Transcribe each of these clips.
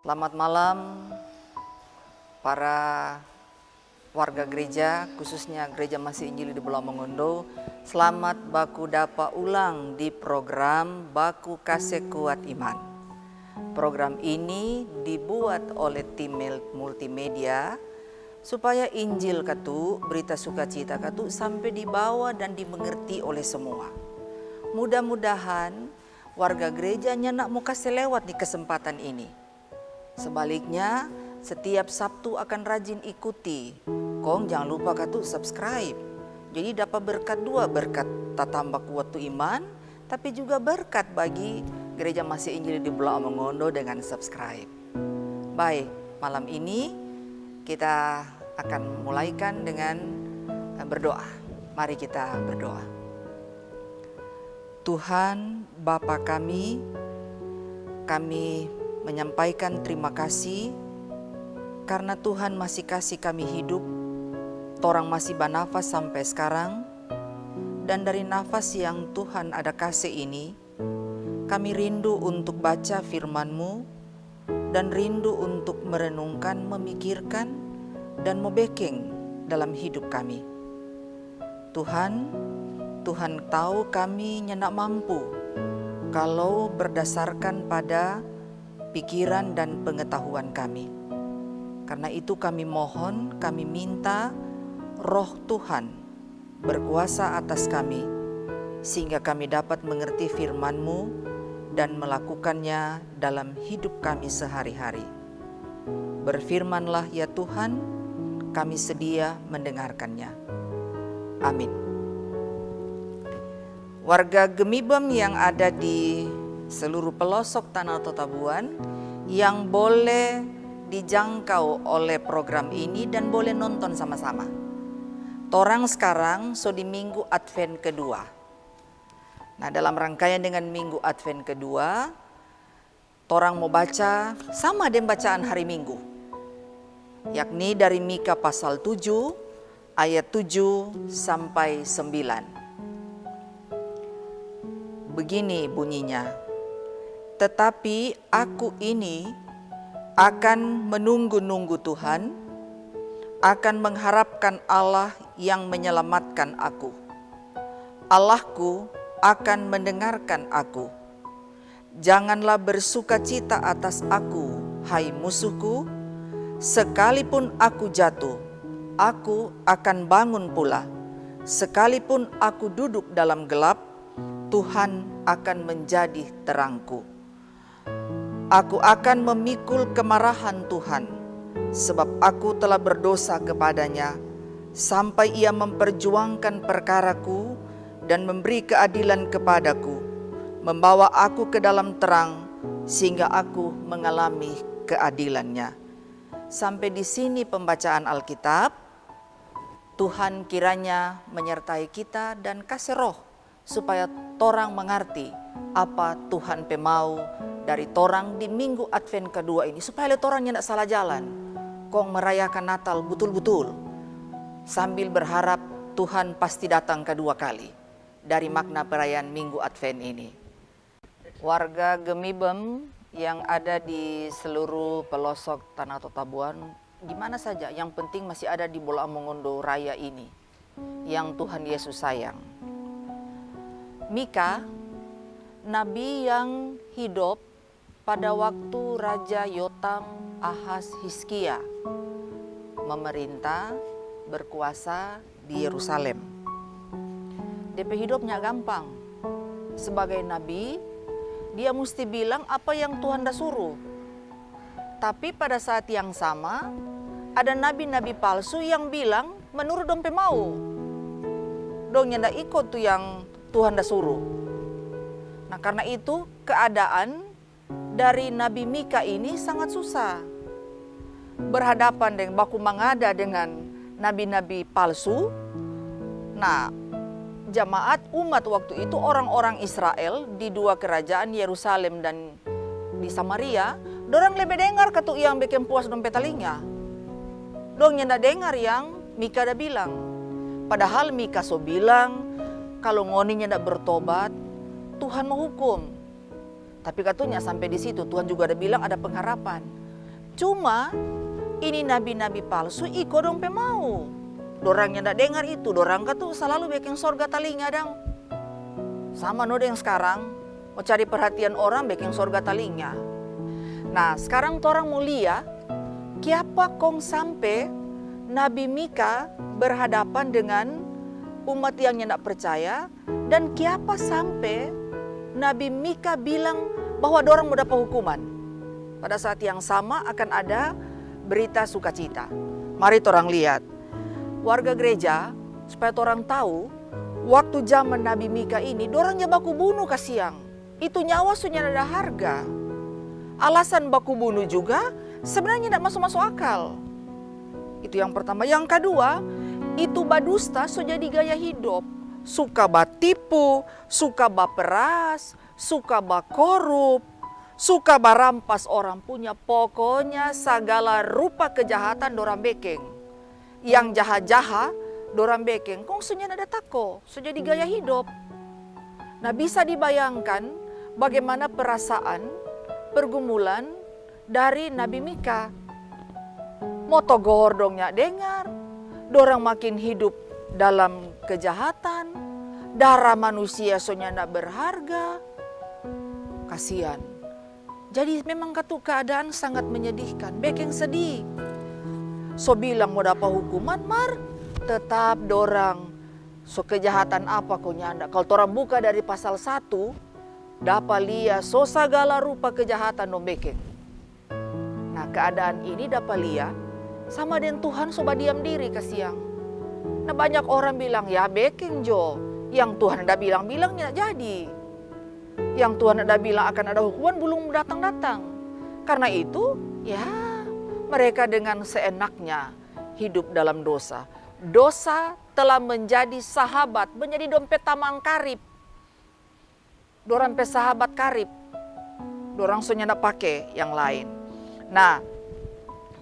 Selamat malam para warga gereja, khususnya Gereja Masih Injili di Pulau Mongondo. Selamat baku dapa ulang di program Baku Kasih Kuat Iman. Program ini dibuat oleh tim multimedia supaya Injil katu, berita sukacita katu sampai dibawa dan dimengerti oleh semua. Mudah-mudahan warga gerejanya nak mau kasih lewat di kesempatan ini. Sebaliknya, setiap Sabtu akan rajin ikuti. Kong jangan lupa katu subscribe. Jadi dapat berkat dua, berkat tambah kuat tu iman, tapi juga berkat bagi Gereja Masih Injili di Pulau Mongondo dengan subscribe. Baik, malam ini kita akan mulaikan dengan berdoa. Mari kita berdoa. Tuhan Bapa kami menyampaikan terima kasih karena Tuhan masih kasih kami hidup, torang masih bernafas sampai sekarang, dan dari nafas yang Tuhan ada kasih ini, kami rindu untuk baca firman-Mu dan rindu untuk merenungkan, memikirkan, dan membacking dalam hidup kami. Tuhan tahu kami nyenak mampu kalau berdasarkan pada pikiran dan pengetahuan kami. Karena itu kami mohon, kami minta Roh Tuhan berkuasa atas kami, sehingga kami dapat mengerti firman-Mu dan melakukannya dalam hidup kami sehari-hari. Berfirmanlah ya Tuhan, kami sedia mendengarkannya. Amin. Warga Gemibem yang ada di seluruh pelosok Tanah Totabuan yang boleh dijangkau oleh program ini dan boleh nonton sama-sama. Torang sekarang di Minggu Advent kedua. Nah, dalam rangkaian dengan Minggu Advent kedua, torang mau baca sama dengan bacaan hari Minggu. Yakni dari Mika pasal 7 ayat 7 sampai 9. Begini bunyinya. Tetapi aku ini akan menunggu-nunggu Tuhan, akan mengharapkan Allah yang menyelamatkan aku. Allahku akan mendengarkan aku. Janganlah bersukacita atas aku, hai musuhku. Sekalipun aku jatuh, aku akan bangun pula. Sekalipun aku duduk dalam gelap, Tuhan akan menjadi terangku. Aku akan memikul kemarahan Tuhan, sebab aku telah berdosa kepadanya, sampai Ia memperjuangkan perkaraku dan memberi keadilan kepadaku, membawa aku ke dalam terang, sehingga aku mengalami keadilannya. Sampai di sini pembacaan Alkitab. Tuhan kiranya menyertai kita dan kasih roh, supaya torang mengerti apa Tuhan pemau dari torang di Minggu Advent kedua ini, supaya torang tidak salah jalan, kong merayakan Natal betul-betul, sambil berharap Tuhan pasti datang kedua kali dari makna perayaan Minggu Advent ini. Warga Gemibem yang ada di seluruh pelosok Tanah Totabuan, di mana saja, yang penting masih ada di Pulau Mongondo Raya ini, yang Tuhan Yesus sayang. Mika, nabi yang hidup pada waktu Raja Yotam Ahaz Hizkia memerintah berkuasa di Yerusalem. DP hidupnya gampang. Sebagai nabi, dia mesti bilang apa yang Tuhan dah suruh. Tapi pada saat yang sama, ada nabi-nabi palsu yang bilang menurut dong pemau. Dong yang dah ikut tuh yang Tuhan dah suruh. Nah, karena itu keadaan dari Nabi Mika ini sangat susah. Berhadapan dengan baku mengada dengan nabi-nabi palsu. Nah, jamaat umat waktu itu, orang-orang Israel di dua kerajaan, Yerusalem dan di Samaria, dorang lebih dengar katu yang bikin puas dompet telinga. Dong yang dah dengar yang Mika dah bilang. Padahal Mika so bilang, kalau ngoninya tidak bertobat, Tuhan menghukum. Tapi katanya sampai di situ Tuhan juga ada bilang ada pengharapan. Cuma ini nabi-nabi palsu iko dong pe mau. Dorang yang ndak dengar itu, dorang tuh selalu bikin sorga talinga dang. Sama no yang sekarang, mau cari perhatian orang bikin sorga talinga. Nah sekarang orang mau lihat, kiapa kong sampai Nabi Mika berhadapan dengan umat yang tidak percaya, dan kiapa sampai Nabi Mika bilang bahwa dorang mau dapat hukuman. Pada saat yang sama akan ada berita sukacita. Mari orang lihat. Warga gereja, supaya orang tahu, waktu zaman Nabi Mika ini, dorangnya baku bunuh kasiang. Itu nyawa sudah ada harga. Alasan baku bunuh juga sebenarnya tidak masuk akal. Itu yang pertama. Yang kedua, itu badusta so jadi gaya hidup. Suka batipu, suka baperas, suka bakorup, suka barampas orang punya. Pokoknya segala rupa kejahatan dorang bekeng. Yang jahat-jahat dorang bekeng. Kong sunya ada tako, so jadi gaya hidup. Nah bisa dibayangkan bagaimana perasaan pergumulan dari Nabi Mika. Motogor dongnya dengar, dorang makin hidup dalam kejahatan, darah manusia sonya ndak berharga. Kasihan. Jadi memang keadaan sangat menyedihkan, bekeng sedih. So bilang mau dapat hukuman, tetap dorang. So kejahatan apa kau nyanda? Kalau orang buka dari pasal 1, dapat lihat so segala rupa kejahatan dong bekeng. Nah keadaan ini dapat lihat sama dengan Tuhan soba diam diri kasiang. Nah banyak orang bilang ya bekeng jo. Yang Tuhan tidak bilang-bilangnya jadi. Yang Tuhan tidak bilang akan ada hukuman belum datang-datang. Karena itu ya mereka dengan seenaknya hidup dalam dosa. Dosa telah menjadi sahabat, menjadi dompet tamang karib. Dorang pe sahabat karib. Dorang sonya ndak pakai yang lain. Nah,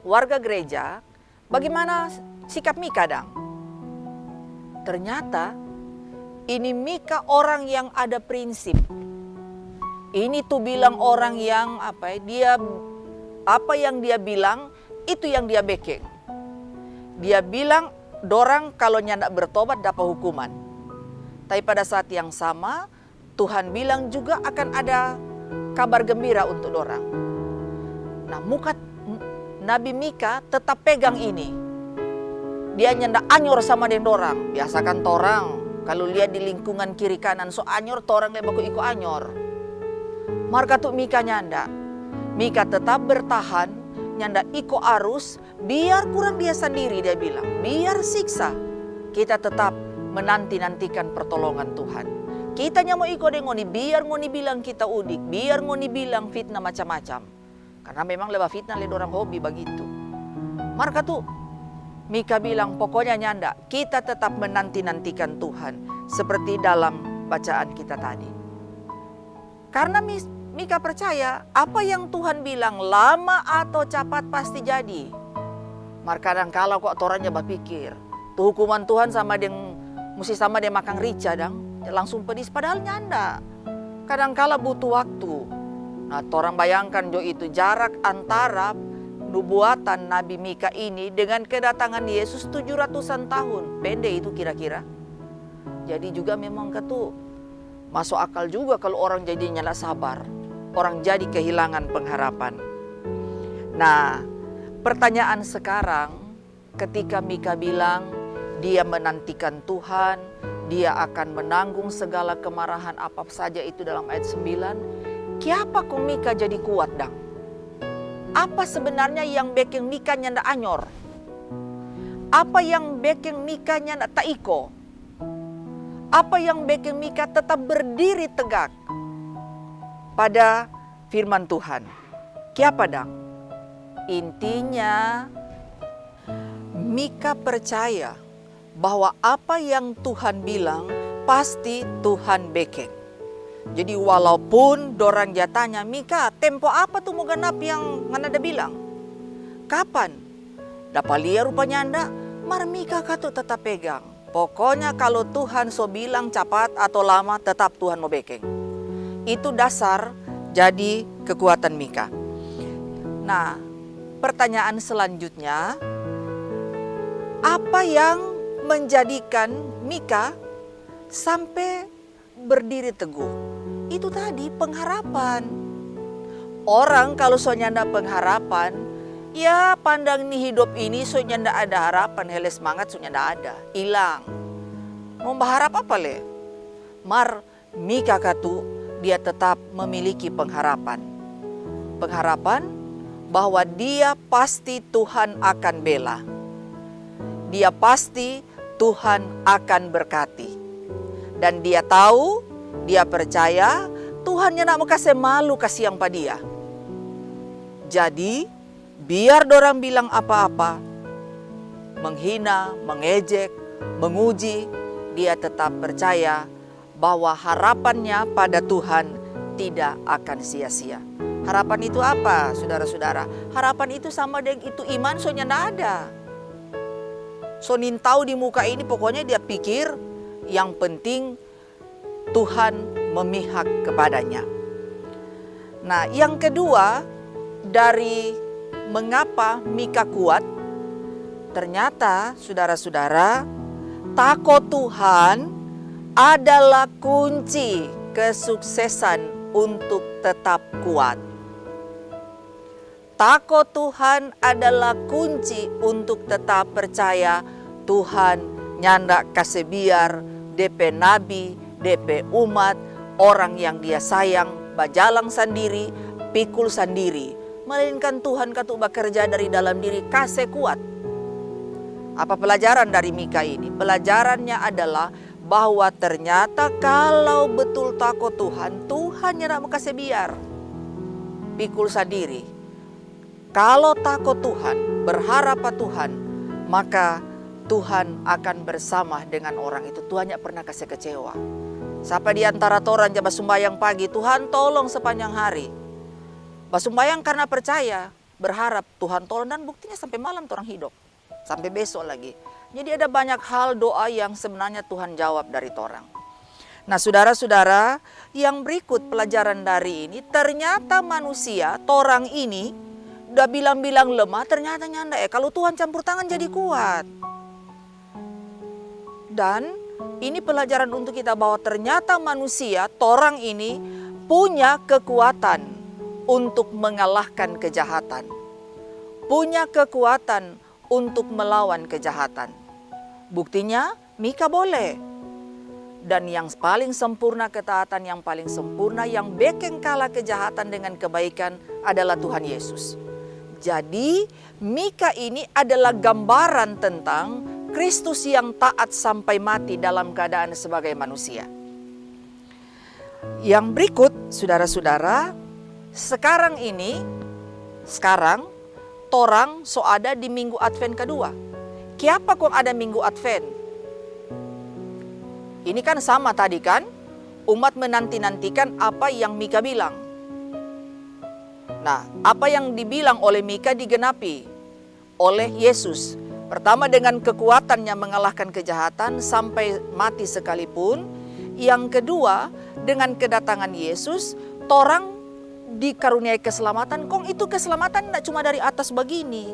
warga gereja, bagaimana sikap Mika dang? Ternyata ini Mika orang yang ada prinsip. Ini tuh bilang orang yang apa yang dia bilang itu yang dia bekeng. Dia bilang dorang kalau nyandak bertobat dapat hukuman. Tapi pada saat yang sama Tuhan bilang juga akan ada kabar gembira untuk dorang. Nah Nabi Mika tetap pegang ini. Dia nyandak anyor sama den dorang. Biasakan torang kalau lihat di lingkungan kiri kanan so anyor torang lebaku iko anyor. Marka tuh Mika nyanda. Mika tetap bertahan, nyanda iko arus, biar kurang dia sendiri dia bilang. Biar siksa, kita tetap menanti-nantikan pertolongan Tuhan. Kita mau iko ngoni, biar ngoni bilang kita udik, biar ngoni bilang fitnah macam-macam. Karena memang lewat fitnah le orang hobi begitu. Marka tuh Mika bilang pokoknya nyanda, kita tetap menanti-nantikan Tuhan. Seperti dalam bacaan kita tadi. Karena Mika percaya apa yang Tuhan bilang lama atau cepat pasti jadi. Kadang kala kok torannya berpikir, tuh hukuman Tuhan sama dengan mesti sama dia makan rica dang, langsung pedis padahal nyanda. Kadang kala butuh waktu. Nah, orang bayangkan jo itu jarak antara nubuatan Nabi Mika ini dengan kedatangan Yesus 700-an tahun. Pendek itu kira-kira. Jadi juga memang masuk akal juga kalau orang jadi nyala sabar. Orang jadi kehilangan pengharapan. Nah, pertanyaan sekarang ketika Mika bilang dia menantikan Tuhan, dia akan menanggung segala kemarahan apa saja itu dalam ayat 9. Kiapa kok Mika jadi kuat dang? Apa sebenarnya yang bikin Mika nyanda anyor? Apa yang bikin Mika nyanda taiko? Apa yang bikin Mika tetap berdiri tegak pada firman Tuhan? Kiapa dang? Intinya Mika percaya bahwa apa yang Tuhan bilang pasti Tuhan bekeng. Jadi walaupun dorang jatanya Mika, tempo apa tuh mau genap yang ngana bilang? Kapan? Dapat lihat rupanya anda, Mika katu tetap pegang. Pokoknya kalau Tuhan so bilang cepat atau lama tetap Tuhan mau bekeng. Itu dasar jadi kekuatan Mika. Nah, pertanyaan selanjutnya, apa yang menjadikan Mika sampai berdiri teguh? Itu tadi pengharapan. Orang kalau soalnya ada pengharapan, ya pandang nih hidup ini soalnya ndak ada harapan, hele semangat soalnya ndak ada, hilang. Mau berharap apa le? Mar Mika katu dia tetap memiliki pengharapan. Pengharapan bahwa dia pasti Tuhan akan bela. Dia pasti Tuhan akan berkati. Dan dia tahu, dia percaya Tuhan yang nak mau kasih malu kasih yang pada dia. Jadi biar dorang bilang apa-apa, menghina, mengejek, menguji, dia tetap percaya bahwa harapannya pada Tuhan tidak akan sia-sia. Harapan itu apa, saudara-saudara? Harapan itu sama dengan itu iman soalnya tidak ada. So nintau di muka ini pokoknya dia pikir yang penting Tuhan memihak kepadanya. Nah, yang kedua dari mengapa Mika kuat, ternyata saudara-saudara, takut Tuhan adalah kunci kesuksesan untuk tetap kuat. Takut Tuhan adalah kunci untuk tetap percaya Tuhan nyandak kasih biar DP nabi, DP umat, orang yang dia sayang, bajalang sendiri, pikul sendiri. Melainkan Tuhan katu bekerja dari dalam diri kasih kuat. Apa pelajaran dari Mika ini? Pelajarannya adalah bahwa ternyata kalau betul takut Tuhan, Tuhan yang mau kasih biar. Pikul sendiri. Kalau takut Tuhan, berharap pada Tuhan, maka Tuhan akan bersama dengan orang itu. Tuhan tidak pernah kasih kecewa. Siapa di antara orang jaba sembahyang pagi, Tuhan tolong sepanjang hari. Basumbayang karena percaya, berharap Tuhan tolong, dan buktinya sampai malam orang hidup. Sampai besok lagi. Jadi ada banyak hal doa yang sebenarnya Tuhan jawab dari orang. Nah saudara-saudara, yang berikut pelajaran dari ini, ternyata manusia, orang ini, udah bilang-bilang lemah, ternyata nyanda kalau Tuhan campur tangan jadi kuat. Dan ini pelajaran untuk kita bahwa ternyata manusia, orang ini punya kekuatan untuk mengalahkan kejahatan. Punya kekuatan untuk melawan kejahatan. Buktinya Mika boleh. Dan yang paling sempurna ketaatan, yang paling sempurna, yang bikin kalah kejahatan dengan kebaikan adalah Tuhan Yesus. Jadi Mika ini adalah gambaran tentang Kristus yang taat sampai mati dalam keadaan sebagai manusia. Yang berikut saudara-saudara, sekarang torang so ada di minggu Advent kedua. Kenapa kok ada minggu Advent? Ini kan sama tadi kan, umat menanti-nantikan apa yang Mika bilang. Nah, apa yang dibilang oleh Mika digenapi oleh Yesus. Pertama dengan kekuatannya mengalahkan kejahatan sampai mati sekalipun. Yang kedua dengan kedatangan Yesus, torang dikaruniai keselamatan. Kong itu keselamatan tidak cuma dari atas begini.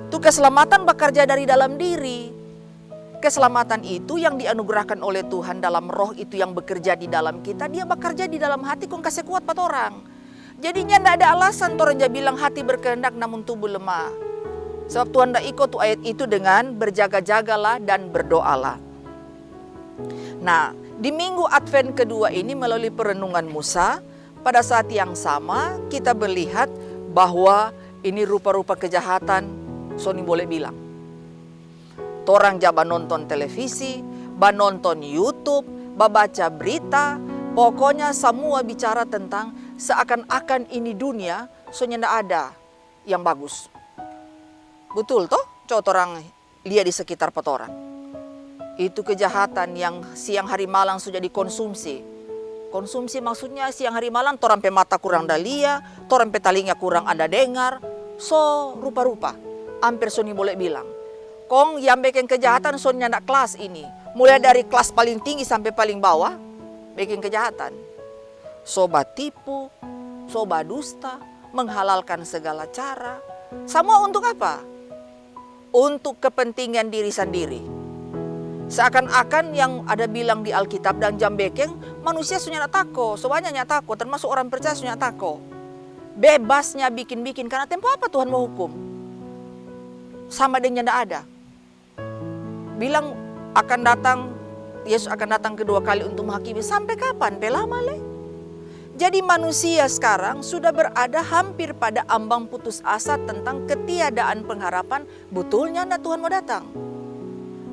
Itu keselamatan bekerja dari dalam diri. Keselamatan itu yang dianugerahkan oleh Tuhan dalam roh itu yang bekerja di dalam kita. Dia bekerja di dalam hati, kong kasih kuat pada orang. Jadinya tidak ada alasan orang dia bilang hati berkehendak namun tubuh lemah. Sebab Tuhan tidak ikut ayat itu dengan berjaga-jagalah dan berdoalah. Nah, di minggu Advent kedua ini melalui perenungan Musa, pada saat yang sama kita melihat bahwa ini rupa-rupa kejahatan, Sony boleh bilang. Orang jaba nonton televisi, nonton YouTube, baca berita, pokoknya semua bicara tentang seakan-akan ini dunia, soalnya tidak ada yang bagus. Betul toh? Coba orang lihat di sekitar orang. Itu kejahatan yang siang hari malam sudah dikonsumsi. Konsumsi maksudnya siang hari malam orang pe mata kurang ada lihat, orang pe telinga kurang ada dengar. So rupa-rupa, hampir Sony boleh bilang. Kong yang bikin kejahatan soalnya ndak kelas ini. Mulai dari kelas paling tinggi sampai paling bawah, bikin kejahatan. Sobat tipu, sobat dusta, menghalalkan segala cara, Semua untuk apa? Untuk kepentingan diri sendiri. Seakan-akan yang ada bilang di Alkitab dan jam bekeng, manusia sunya tako, semuanya nyatako, termasuk orang percaya sunya tako. Bebasnya bikin-bikin, karena tempo apa Tuhan mau hukum? Sama dengan tidak ada. Bilang akan datang, Yesus akan datang kedua kali untuk menghakimi. Sampai kapan? Pelama le. Jadi manusia sekarang sudah berada hampir pada ambang putus asa tentang ketiadaan pengharapan. Betulnya anda Tuhan mau datang.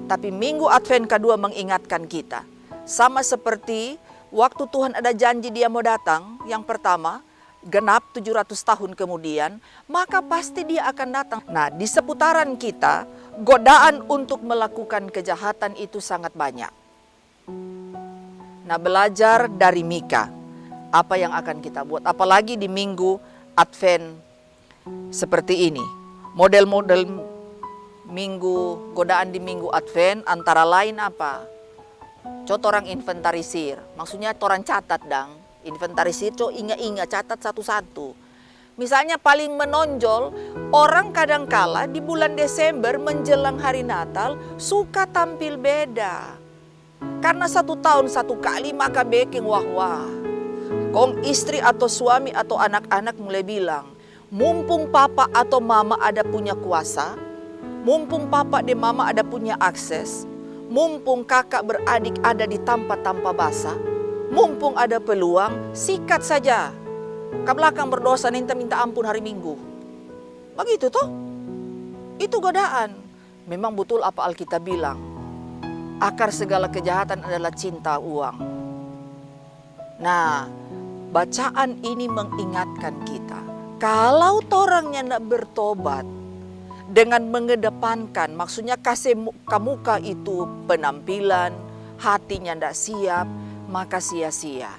Tapi minggu Advent kedua mengingatkan kita. Sama seperti waktu Tuhan ada janji dia mau datang. Yang pertama, genap 700 tahun kemudian, maka pasti dia akan datang. Nah, di seputaran kita, godaan untuk melakukan kejahatan itu sangat banyak. Nah, belajar dari Mika, apa yang akan kita buat? Apalagi di minggu Advent seperti ini. Model-model minggu, godaan di minggu Advent antara lain apa? Coba orang inventarisir, maksudnya orang catat dang. Inventarisir, coba ingat-ingat, catat satu-satu. Misalnya paling menonjol, orang kadangkala di bulan Desember menjelang hari Natal suka tampil beda. Karena 1 tahun 1 kali maka baking wah-wah. Kong istri atau suami atau anak-anak mulai bilang, mumpung papa atau mama ada punya kuasa, mumpung papa dan mama ada punya akses, mumpung kakak beradik ada di tanpa basah, mumpung ada peluang, sikat saja. Ke belakang berdosa minta ampun hari Minggu. Begitu toh? Itu godaan. Memang betul apa Alkitab bilang. Akar segala kejahatan adalah cinta uang. Nah, bacaan ini mengingatkan kita. Kalau orangnya tidak bertobat dengan mengedepankan, maksudnya kasih muka itu penampilan, hatinya tidak siap, maka sia-sia.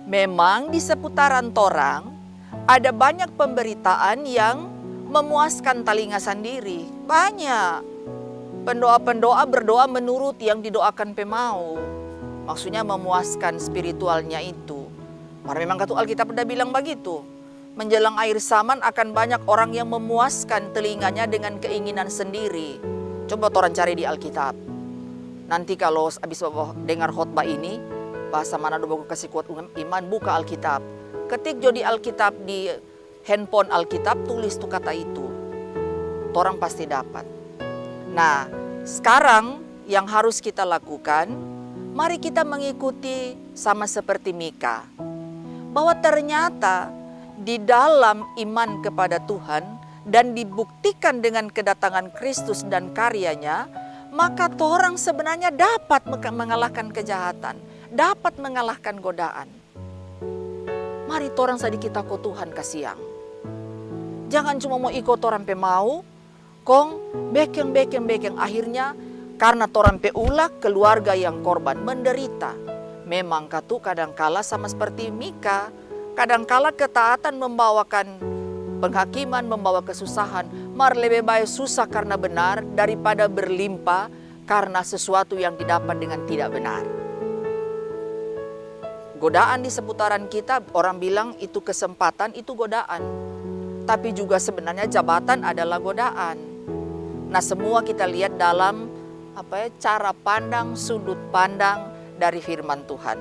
Memang di seputaran torang ada banyak pemberitaan yang memuaskan telinga sendiri. Banyak. Pendoa-pendoa berdoa menurut yang didoakan pemau. Maksudnya memuaskan spiritualnya itu. Karena memang kata Alkitab udah bilang begitu. Menjelang akhir zaman akan banyak orang yang memuaskan telinganya dengan keinginan sendiri. Coba orang cari di Alkitab. Nanti kalau habis Bapak dengar khotbah ini, bahasa mana Bapak kasih kuat iman, buka Alkitab. Ketik jo di Alkitab, di handphone Alkitab, tulis tuh kata itu. Orang pasti dapat. Nah, sekarang yang harus kita lakukan, mari kita mengikuti sama seperti Mika. Bahwa ternyata di dalam iman kepada Tuhan dan dibuktikan dengan kedatangan Kristus dan karyanya, maka orang sebenarnya dapat mengalahkan kejahatan, dapat mengalahkan godaan. Mari orang sedikit takut Tuhan kasiang. Jangan cuma mau ikut orang pemau, kong bekeng akhirnya karena orang peulah keluarga yang korban menderita. Memang katu kadangkala sama seperti Mika, kadangkala ketaatan membawakan penghakiman, membawa kesusahan. Mar lebih baik susah karena benar daripada berlimpah karena sesuatu yang didapat dengan tidak benar. Godaan di seputaran kita, orang bilang itu kesempatan, itu godaan. Tapi juga sebenarnya jabatan adalah godaan. Nah, semua kita lihat dalam cara pandang, sudut pandang dari firman Tuhan.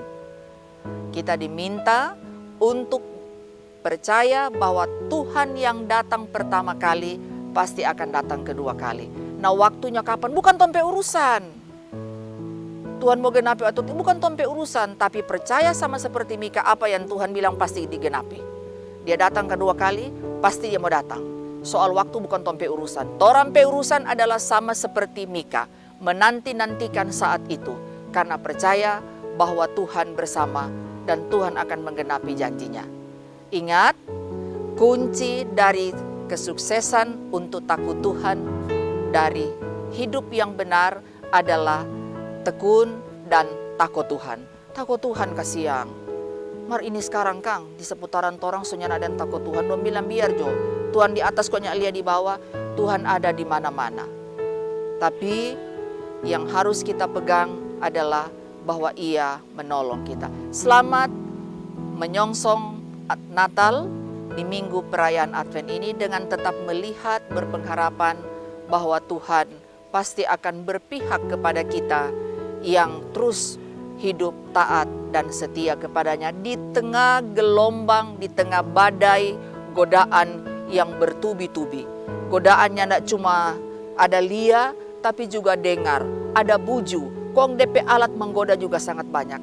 Kita diminta untuk percaya bahwa Tuhan yang datang pertama kali pasti akan datang kedua kali. Nah, waktunya kapan? Bukan tompe urusan. Tuhan mau genapi atau bukan tompe urusan, tapi percaya sama seperti Mika, apa yang Tuhan bilang pasti digenapi. Dia datang kedua kali, pasti dia mau datang. Soal waktu bukan tompe urusan. Torampe urusan adalah sama seperti Mika, menanti-nantikan saat itu karena percaya bahwa Tuhan bersama dan Tuhan akan menggenapi janjinya. Ingat, kunci dari kesuksesan untuk takut Tuhan dari hidup yang benar adalah tekun dan takut Tuhan. Takut Tuhan kasiang. Mar ini sekarang Kang, di seputaran torang sunyana dan takut Tuhan. Dong bilang biar jo, Tuhan di atas koknya Elia di bawah, Tuhan ada di mana-mana. Tapi yang harus kita pegang adalah bahwa Ia menolong kita. Selamat menyongsong Natal di minggu perayaan Advent ini dengan tetap melihat, berpengharapan bahwa Tuhan pasti akan berpihak kepada kita yang terus hidup taat dan setia kepadanya di tengah gelombang, di tengah badai godaan yang bertubi-tubi. Godaannya tidak cuma ada lia, tapi juga dengar, ada buju. Kong DP alat menggoda juga sangat banyak.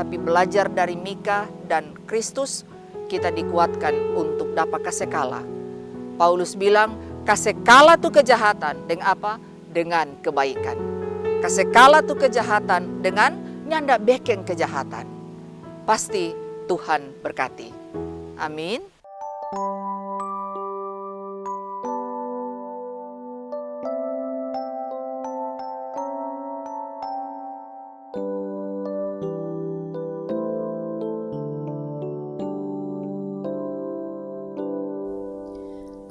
Tapi belajar dari Mika dan Kristus, kita dikuatkan untuk dapat kasih kalah. Paulus bilang, kasih kalah tuh kejahatan dengan apa? Dengan kebaikan. Kasih kalah tuh kejahatan dengan nyanda beken kejahatan. Pasti Tuhan berkati. Amin.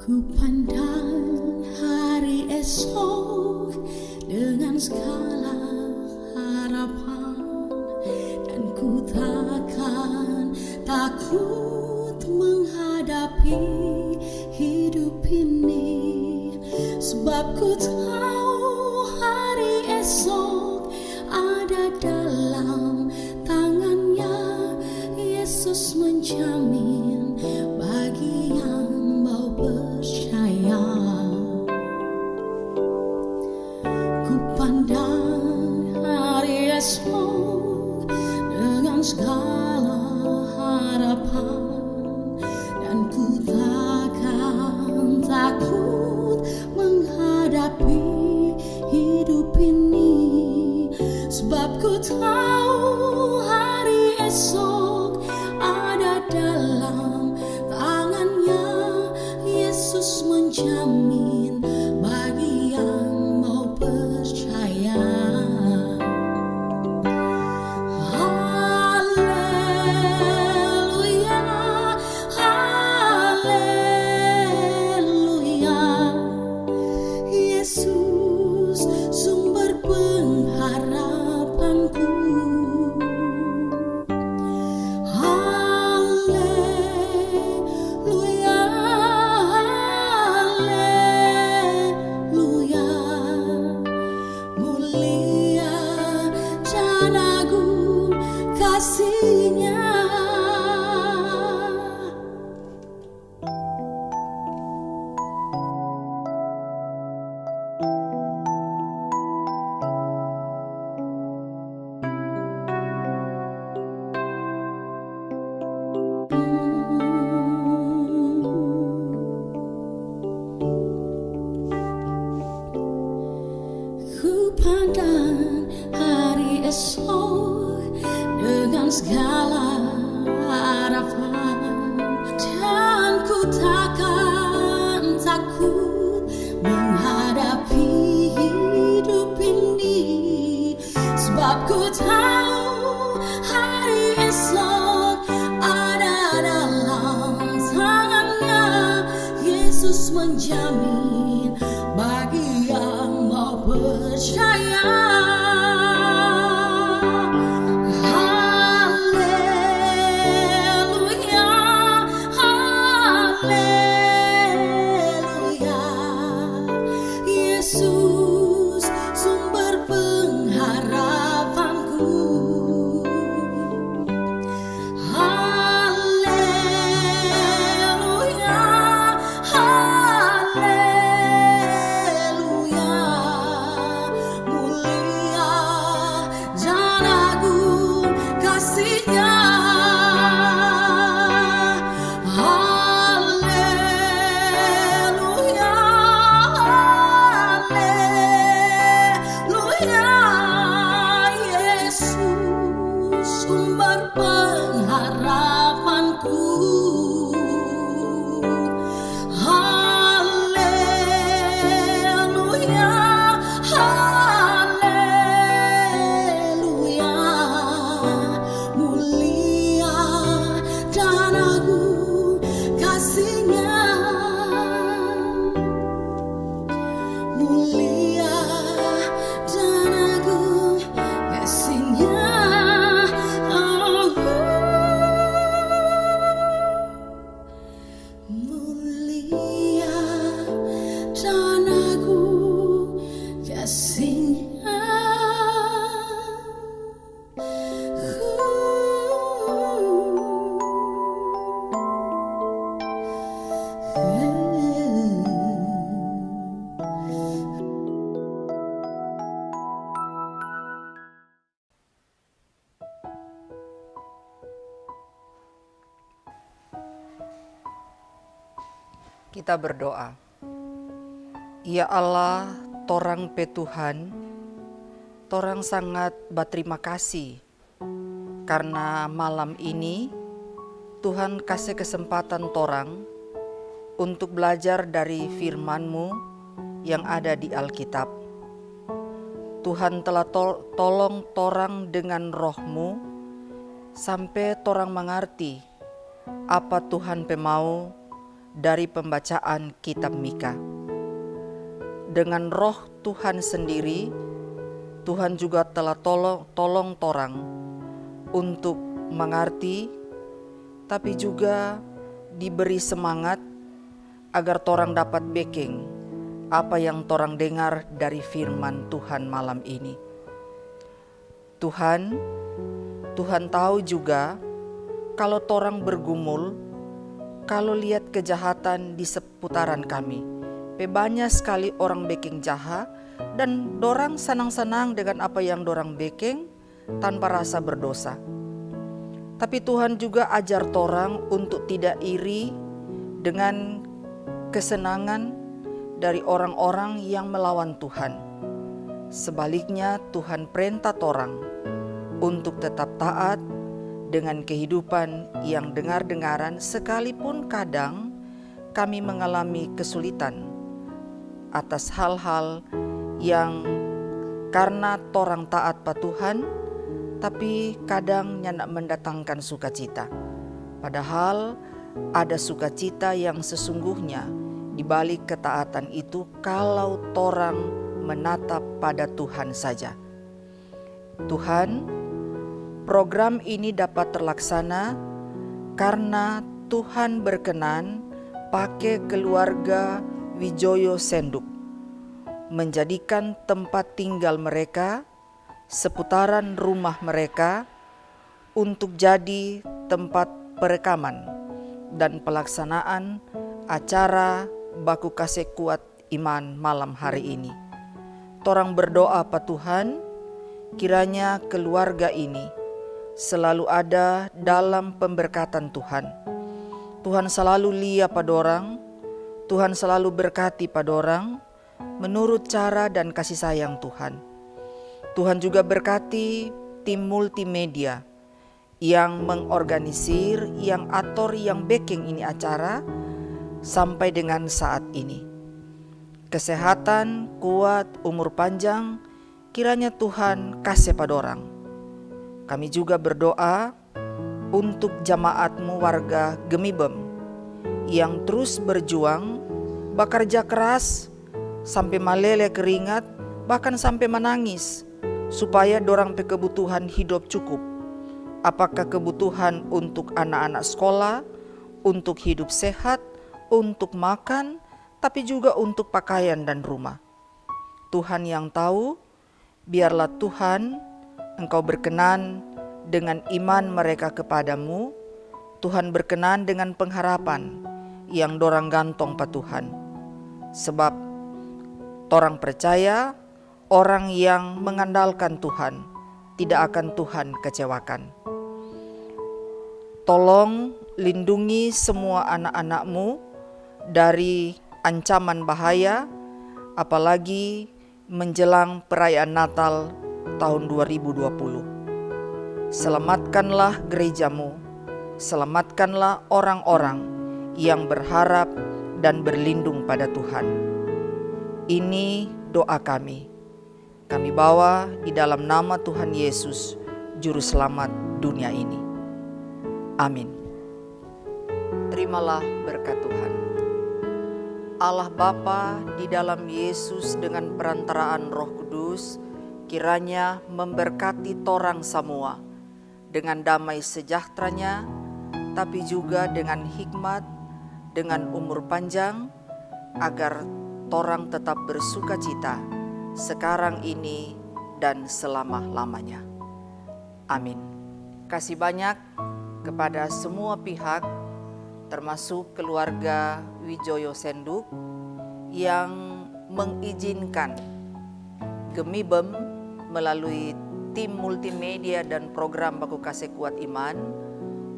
Ku pandang hari esok dengan segala harapan, dan ku takkan takut menghadapi hidup ini, sebab ku tahu hari esok ada dalam tangannya. Yesus menjamin bagi yang mau percaya. Ku pandang hari esok dengan segala harapan, dan ku takkan takut menghadapi hidup ini, sebab ku tahu hari esok ada dalam tangannya. Yesus menjamin bagi yang mau percaya. Haleluya, haleluya. Yesus sumber pengharapanku. Kasihnya. Ku pandang hari esok dengan segala harapan, dan ku takkan takut menghadapi hidup ini, sebab ku tahu hari esok ada dalam tangannya. Yesus menjamin bagi yang mau percaya. Yesus sumber pengharapanku. Haleluya, haleluya. Mulia dan agung kasihnya. Sumber pengharapanku. Haleluya, haleluya. Mulia dan agung kasihnya. Mulia dan agung kasihnya. Kita berdoa. Ya Allah, torang pe Tuhan, torang sangat berterima kasih karena malam ini Tuhan kasih kesempatan torang untuk belajar dari firman-Mu yang ada di Alkitab. Tuhan telah tolong torang dengan roh-Mu sampai torang mengerti apa Tuhan pe mau dari pembacaan kitab Mika. Dengan roh Tuhan sendiri, Tuhan juga telah tolong torang untuk mengerti, tapi juga diberi semangat agar torang dapat backing apa yang torang dengar dari firman Tuhan malam ini. Tuhan tahu juga kalau torang bergumul, kalau lihat kejahatan di seputaran kami. Banyak sekali orang backing jahat dan dorang senang-senang dengan apa yang dorang backing tanpa rasa berdosa. Tapi Tuhan juga ajar torang untuk tidak iri dengan kesenangan dari orang-orang yang melawan Tuhan. Sebaliknya Tuhan perintah torang untuk tetap taat dengan kehidupan yang dengar-dengaran, sekalipun kadang kami mengalami kesulitan atas hal-hal yang karena torang taat pa Tuhan, tapi kadang nyak mendatangkan sukacita. Padahal ada sukacita yang sesungguhnya di balik ketaatan itu kalau torang menatap pada Tuhan saja. Tuhan, program ini dapat terlaksana karena Tuhan berkenan pakai keluarga Wijoyo Senduk, menjadikan tempat tinggal mereka, seputaran rumah mereka untuk jadi tempat perekaman dan pelaksanaan acara Baku Kasih Kuat Iman malam hari ini. Torang berdoa pa Tuhan, kiranya keluarga ini selalu ada dalam pemberkatan Tuhan. Tuhan selalu lihat pada orang, Tuhan selalu berkati pada orang menurut cara dan kasih sayang Tuhan. Tuhan juga berkati tim multimedia yang mengorganisir, yang atur, yang backing ini acara sampai dengan saat ini. Kesehatan, kuat, umur panjang, kiranya Tuhan kasih pada orang. Kami juga berdoa untuk jamaat-Mu warga Gemibem yang terus berjuang, bekerja keras, sampai meleleh keringat, bahkan sampai menangis, supaya dorang pe kebutuhan hidup cukup. Apakah kebutuhan untuk anak-anak sekolah, untuk hidup sehat, untuk makan, tapi juga untuk pakaian dan rumah. Tuhan yang tahu, biarlah Tuhan Engkau berkenan dengan iman mereka kepadamu. Tuhan berkenan dengan pengharapan yang dorang gantong pa Tuhan. Sebab torang percaya orang yang mengandalkan Tuhan tidak akan Tuhan kecewakan. Tolong lindungi semua anak-anak-Mu dari ancaman bahaya, apalagi menjelang perayaan Natal tahun 2020. Selamatkanlah gereja-Mu, selamatkanlah orang-orang yang berharap dan berlindung pada Tuhan. Ini doa kami. Kami bawa di dalam nama Tuhan Yesus, Juru Selamat dunia ini. Amin. Terimalah berkat Tuhan. Allah Bapa di dalam Yesus dengan perantaraan Roh Kudus, kiranya memberkati torang semua dengan damai sejahteranya, tapi juga dengan hikmat, dengan umur panjang, agar torang tetap bersukacita sekarang ini dan selama-lamanya. Amin. Kasih banyak kepada semua pihak, termasuk keluarga Wijoyo Senduk yang mengizinkan Gemibem melalui tim multimedia dan program Baku Kasih Kuat Iman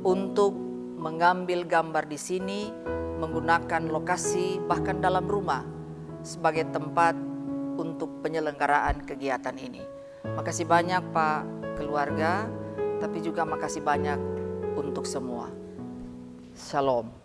untuk mengambil gambar di sini, menggunakan lokasi bahkan dalam rumah sebagai tempat untuk penyelenggaraan kegiatan ini. Makasih banyak Pak keluarga, tapi juga makasih banyak untuk semua. Shalom.